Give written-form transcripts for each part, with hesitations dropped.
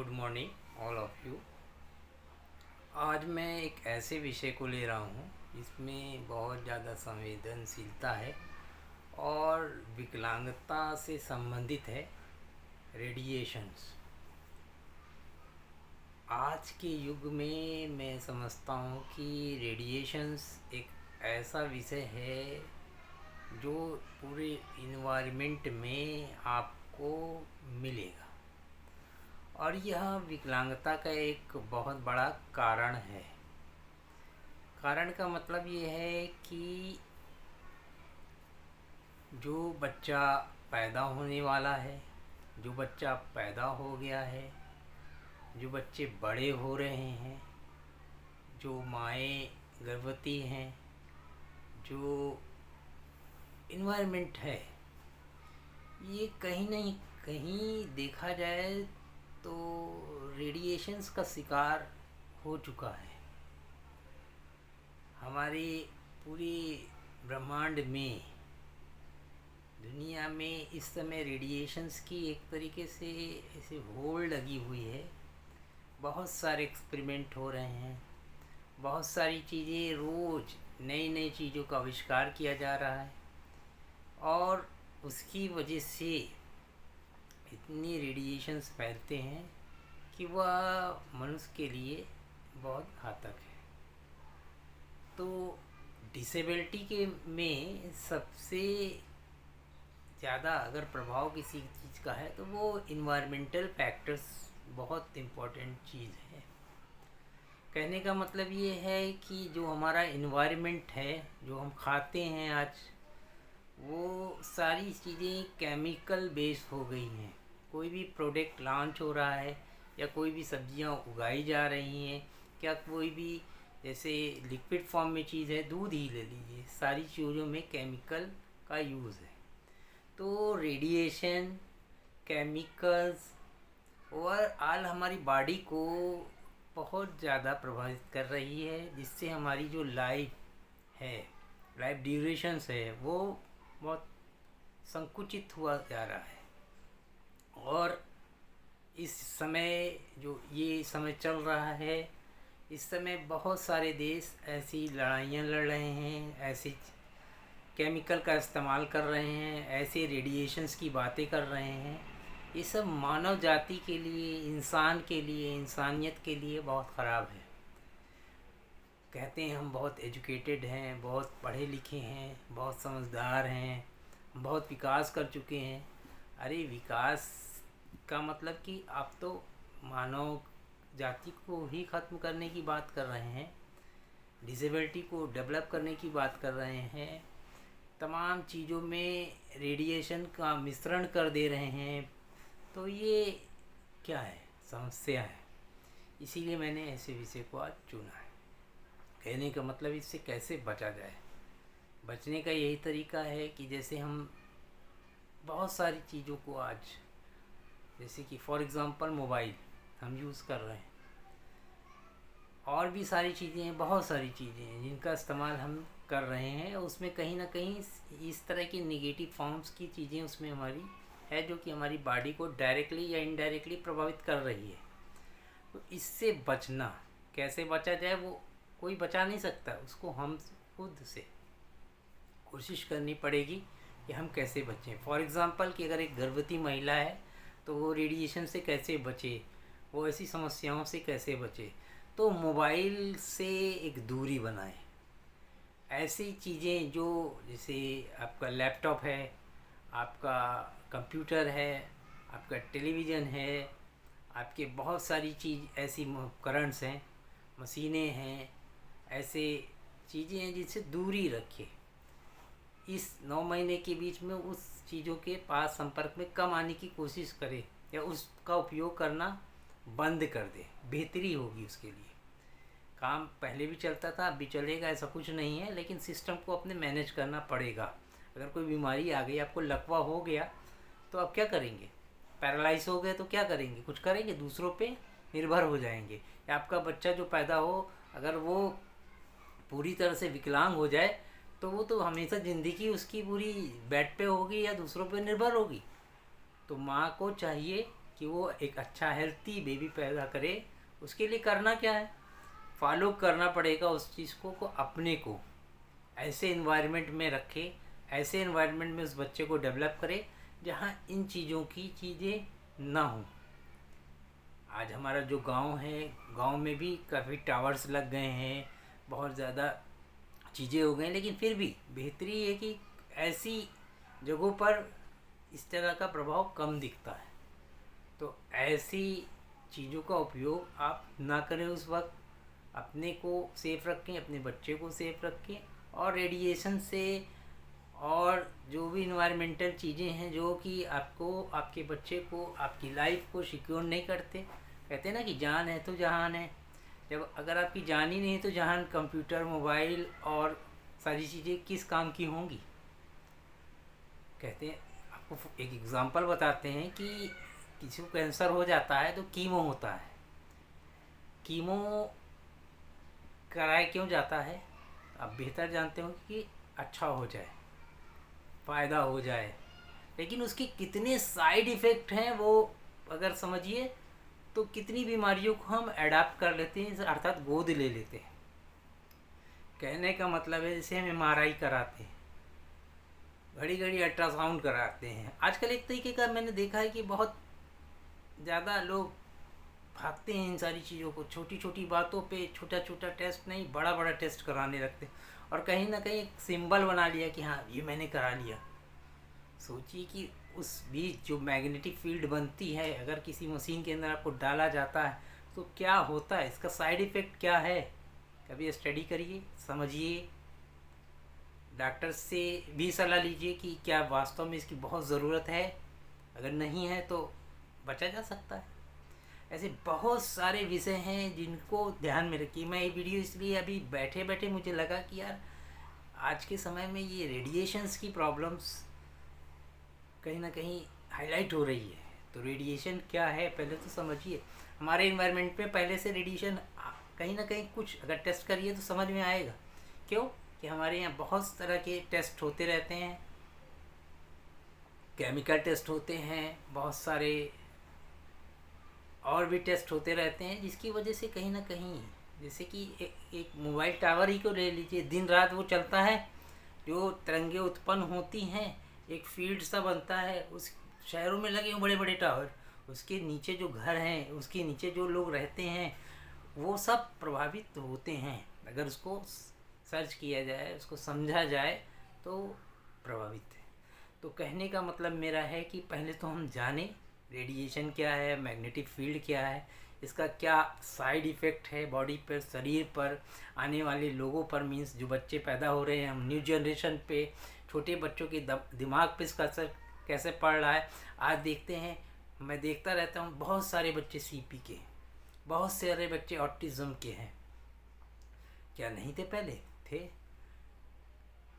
Good morning all of you. आज मैं एक ऐसे विषय को ले रहा हूँ जिसमें बहुत ज़्यादा संवेदनशीलता है और विकलांगता से संबंधित है। रेडिएशंस। आज के युग में मैं समझता हूँ कि रेडिएशंस एक ऐसा विषय है जो पूरे इन्वायरमेंट में आपको मिलेगा और यह विकलांगता का एक बहुत बड़ा कारण है। कारण का मतलब ये है कि जो बच्चा पैदा होने वाला है, जो बच्चा पैदा हो गया है, जो बच्चे बड़े हो रहे हैं, जो माएँ गर्भवती हैं, जो इन्वायरमेंट है, ये कहीं ना कहीं देखा जाए तो रेडिएशंस का शिकार हो चुका है। हमारे पूरे ब्रह्मांड में, दुनिया में इस समय रेडिएशंस की एक तरीके से ऐसे होड़ लगी हुई है। बहुत सारे एक्सपेरिमेंट हो रहे हैं, बहुत सारी चीज़ें, रोज़ नई नई चीज़ों का आविष्कार किया जा रहा है और उसकी वजह से इतनी रेडिएशंस फैलते हैं कि वह मनुष्य के लिए बहुत घातक है। तो डिसेबिलिटी के में सबसे ज़्यादा अगर प्रभाव किसी चीज़ का है तो वो इन्वायरमेंटल फैक्टर्स बहुत इम्पोर्टेंट चीज़ है। कहने का मतलब ये है कि जो हमारा इन्वायरमेंट है, जो हम खाते हैं आज, वो सारी चीज़ें केमिकल बेस्ड हो गई हैं। कोई भी प्रोडक्ट लॉन्च हो रहा है या कोई भी सब्जियां उगाई जा रही हैं, क्या कोई भी जैसे लिक्विड फॉर्म में चीज़ है, दूध ही ले लीजिए, सारी चीज़ों में केमिकल का यूज़ है। तो रेडिएशन, केमिकल्स ओवरऑल हमारी बॉडी को बहुत ज़्यादा प्रभावित कर रही है, जिससे हमारी जो लाइफ है, लाइफ ड्यूरेशंस है, वो बहुत संकुचित हुआ जा रहा है। और इस समय जो ये समय चल रहा है, इस समय बहुत सारे देश ऐसी लड़ाइयाँ लड़ रहे हैं, ऐसे केमिकल का इस्तेमाल कर रहे हैं, ऐसे रेडिएशंस की बातें कर रहे हैं। ये सब मानव जाति के लिए, इंसान के लिए, इंसानियत के लिए बहुत ख़राब है। कहते हैं हम बहुत एजुकेटेड हैं, बहुत पढ़े लिखे हैं, बहुत समझदार हैं, बहुत विकास कर चुके हैं। अरे विकास का मतलब कि आप तो मानव जाति को ही ख़त्म करने की बात कर रहे हैं, डिसेबिलिटी को डेवलप करने की बात कर रहे हैं, तमाम चीज़ों में रेडिएशन का मिश्रण कर दे रहे हैं। तो ये क्या है, समस्या है। इसीलिए मैंने ऐसे विषय को आज चुना है। कहने का मतलब इससे कैसे बचा जाए। बचने का यही तरीका है कि जैसे हम बहुत सारी चीज़ों को आज, जैसे कि फॉर एग्ज़ाम्पल मोबाइल हम यूज़ कर रहे हैं, और भी सारी चीज़ें हैं, बहुत सारी चीज़ें हैं जिनका इस्तेमाल हम कर रहे हैं। उसमें कहीं ना कहीं इस तरह की नेगेटिव फॉर्म्स की चीज़ें उसमें हमारी है, जो कि हमारी बॉडी को डायरेक्टली या इनडायरेक्टली प्रभावित कर रही है। तो इससे बचना, कैसे बचा जाए, वो कोई बचा नहीं सकता, उसको हम खुद से कोशिश करनी पड़ेगी कि हम कैसे बचें। फॉर एग्ज़ाम्पल कि अगर एक गर्भवती महिला है तो वो रेडिएशन से कैसे बचे, वो ऐसी समस्याओं से कैसे बचे। तो मोबाइल से एक दूरी बनाएं। ऐसी चीज़ें जो, जैसे आपका लैपटॉप है, आपका कंप्यूटर है, आपका टेलीविज़न है, आपके बहुत सारी चीज़ ऐसी उपकरणस हैं, मशीनें हैं, ऐसे चीज़ें हैं जिनसे दूरी रखें। इस 9 महीने के बीच में उस चीज़ों के पास संपर्क में कम आने की कोशिश करें या उसका उपयोग करना बंद कर दें, बेहतरी होगी उसके लिए। काम पहले भी चलता था, अब भी चलेगा, ऐसा कुछ नहीं है, लेकिन सिस्टम को अपने मैनेज करना पड़ेगा। अगर कोई बीमारी आ गई, आपको लकवा हो गया, तो आप क्या करेंगे? पैरालाइज हो गए तो क्या करेंगे? कुछ करेंगे? दूसरों पे निर्भर हो जाएंगे। या आपका बच्चा जो पैदा हो, अगर वो पूरी तरह से विकलांग हो जाए तो वो तो हमेशा ज़िंदगी उसकी पूरी बेड पे होगी या दूसरों पे निर्भर होगी। तो माँ को चाहिए कि वो एक अच्छा हेल्थी बेबी पैदा करे, उसके लिए करना क्या है, फॉलो करना पड़ेगा उस चीज़ को अपने को ऐसे इन्वायरमेंट में रखे, ऐसे इन्वायरमेंट में उस बच्चे को डेवलप करे जहाँ इन चीज़ों की चीज़ें ना हो। आज हमारा जो गांव है, गांव में भी काफ़ी टावर्स लग गए हैं, बहुत ज़्यादा चीज़ें हो गई, लेकिन फिर भी बेहतरी है कि ऐसी जगहों पर इस तरह का प्रभाव कम दिखता है। तो ऐसी चीज़ों का उपयोग आप ना करें उस वक्त, अपने को सेफ रखें, अपने बच्चे को सेफ रखें, और रेडिएशन से और जो भी इन्वायरमेंटल चीज़ें हैं जो कि आपको, आपके बच्चे को, आपकी लाइफ को सिक्योर नहीं करते। कहते हैं ना कि जान है तो जहान है। जब अगर आपकी जान ही नहीं है तो जहान कंप्यूटर, मोबाइल और सारी चीज़ें किस काम की होंगी। कहते हैं, आपको एक एग्ज़ाम्पल बताते हैं कि किसी को कैंसर हो जाता है तो कीमो होता है। कीमो कराए क्यों जाता है, आप बेहतर जानते हो कि अच्छा हो जाए, फ़ायदा हो जाए, लेकिन उसके कितने साइड इफ़ेक्ट हैं वो अगर समझिए तो कितनी बीमारियों को हम अडाप्ट कर लेते हैं, अर्थात गोद ले लेते हैं। कहने का मतलब है जैसे हम एमआरआई कराते हैं, घड़ी घड़ी अल्ट्रासाउंड कराते हैं। आजकल एक तरीके का मैंने देखा है कि बहुत ज़्यादा लोग भागते हैं इन सारी चीज़ों को, छोटी छोटी बातों पे छोटा छोटा टेस्ट नहीं, बड़ा बड़ा टेस्ट कराने लगते हैं, और कहीं ना कहीं एक सिंबल बना लिया कि हाँ ये मैंने करा लिया। सोचिए कि उस बीच जो मैग्नेटिक फील्ड बनती है, अगर किसी मशीन के अंदर आपको डाला जाता है तो क्या होता है, इसका साइड इफ़ेक्ट क्या है, कभी स्टडी करिए, समझिए, डॉक्टर से भी सलाह लीजिए कि क्या वास्तव में इसकी बहुत ज़रूरत है, अगर नहीं है तो बचा जा सकता है। ऐसे बहुत सारे विषय हैं जिनको ध्यान में रखिए। मैं ये वीडियो इसलिए अभी बैठे बैठे मुझे लगा कि यार आज के समय में ये रेडिएशंस की प्रॉब्लम्स कहीं ना कहीं हाईलाइट हो रही है। तो रेडिएशन क्या है पहले तो समझिए। हमारे इन्वायरमेंट में पहले से रेडिएशन कहीं ना कहीं कुछ अगर टेस्ट करिए तो समझ में आएगा। क्यों कि हमारे यहाँ बहुत तरह के टेस्ट होते रहते हैं, केमिकल टेस्ट होते हैं, बहुत सारे और भी टेस्ट होते रहते हैं, जिसकी वजह से कहीं ना कहीं जैसे कि एक मोबाइल टावर ही को ले लीजिए, दिन रात वो चलता है, जो तरंगे उत्पन्न होती हैं, एक फील्ड सा बनता है, उस शहरों में लगे हुए बड़े बड़े टावर, उसके नीचे जो घर हैं, उसके नीचे जो लोग रहते हैं, वो सब प्रभावित होते हैं। अगर उसको सर्च किया जाए, उसको समझा जाए तो प्रभावित है। तो कहने का मतलब मेरा है कि पहले तो हम जानें रेडिएशन क्या है, मैग्नेटिक फील्ड क्या है, इसका क्या साइड इफ़ेक्ट है बॉडी पर, शरीर पर, आने वाले लोगों पर, मीन्स जो बच्चे पैदा हो रहे हैं, हम न्यू जनरेशन पे, छोटे बच्चों के दिमाग पे इसका असर कैसे पड़ रहा है। आज देखते हैं, मैं देखता रहता हूँ, बहुत सारे बच्चे सीपी के, बहुत सारे बच्चे ऑटिज़म के हैं। क्या नहीं थे पहले, थे।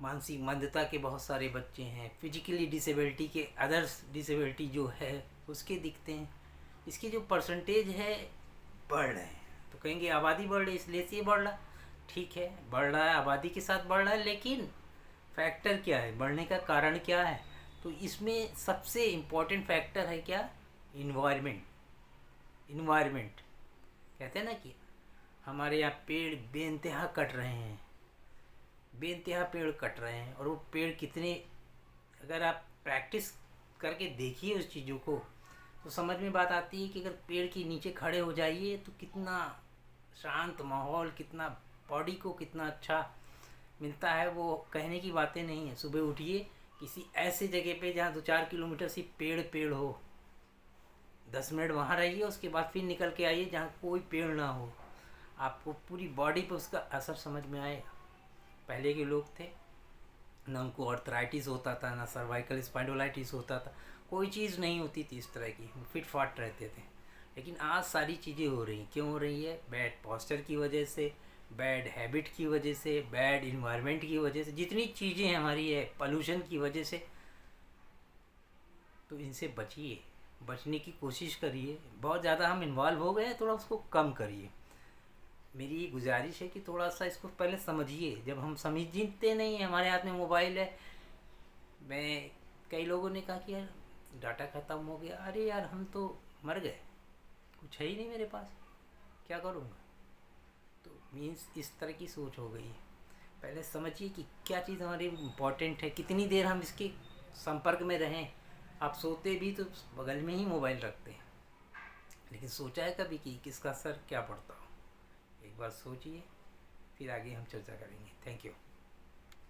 मानसिक मंदता के बहुत सारे बच्चे हैं, फिजिकली डिसेबिलिटी के, अदर्स डिसेबिलिटी जो है उसके दिखते हैं। इसकी जो परसेंटेज है बढ़ रहे हैं, तो कहेंगे आबादी बढ़ रही इसलिए से ये बढ़ रहा। ठीक है, बढ़ रहा है, आबादी के साथ बढ़ रहा है, लेकिन फैक्टर क्या है, बढ़ने का कारण क्या है? तो इसमें सबसे इम्पोर्टेंट फैक्टर है क्या? इन्वायरमेंट। इन्वायरमेंट कहते हैं ना कि हमारे यहाँ पेड़ बेइंतहा कट रहे हैं, बेइंतहा पेड़ कट रहे हैं, और वो पेड़ कितने, अगर आप प्रैक्टिस करके देखिए उस चीज़ों को तो समझ में बात आती है कि अगर पेड़ के नीचे खड़े हो जाइए तो कितना शांत माहौल, कितना बॉडी को कितना अच्छा मिलता है, वो कहने की बातें नहीं है। सुबह उठिए किसी ऐसे जगह पे जहाँ 2-4 किलोमीटर से पेड़ हो, 10 मिनट वहाँ रहिए, उसके बाद फिर निकल के आइए जहाँ कोई पेड़ ना हो, आपको पूरी बॉडी पर उसका असर समझ में आएगा। पहले के लोग थे ना उनको आर्थराइटिस होता था, ना सर्वाइकल स्पाइंडोलाइटिस होता था, कोई चीज़ नहीं होती थी इस तरह की, फिट फाट रहते थे। लेकिन आज सारी चीज़ें हो रही, क्यों हो रही है? बैड पोस्चर की वजह से, बैड हैबिट की वजह से, बैड इन्वायरमेंट की वजह से, जितनी चीज़ें हमारी है, पोल्यूशन की वजह से। तो इनसे बचिए, बचने की कोशिश करिए। बहुत ज़्यादा हम इन्वॉल्व हो गए हैं, थोड़ा उसको कम करिए। मेरी गुजारिश है कि थोड़ा सा इसको पहले समझिए। जब हम समझते नहीं हैं, हमारे हाथ में मोबाइल है, मैं कई लोगों ने कहा कि यार डाटा ख़त्म हो गया, अरे यार हम तो मर गए, कुछ है ही नहीं मेरे पास, क्या करूँगा। तो मीन्स इस तरह की सोच हो गई है। पहले समझिए कि क्या चीज़ हमारी इम्पोर्टेंट है, कितनी देर हम इसके संपर्क में रहें। आप सोते भी तो बगल में ही मोबाइल रखते हैं, लेकिन सोचा है कभी कि किसका असर क्या पड़ता हो। एक बार सोचिए, फिर आगे हम चर्चा करेंगे। Thank you.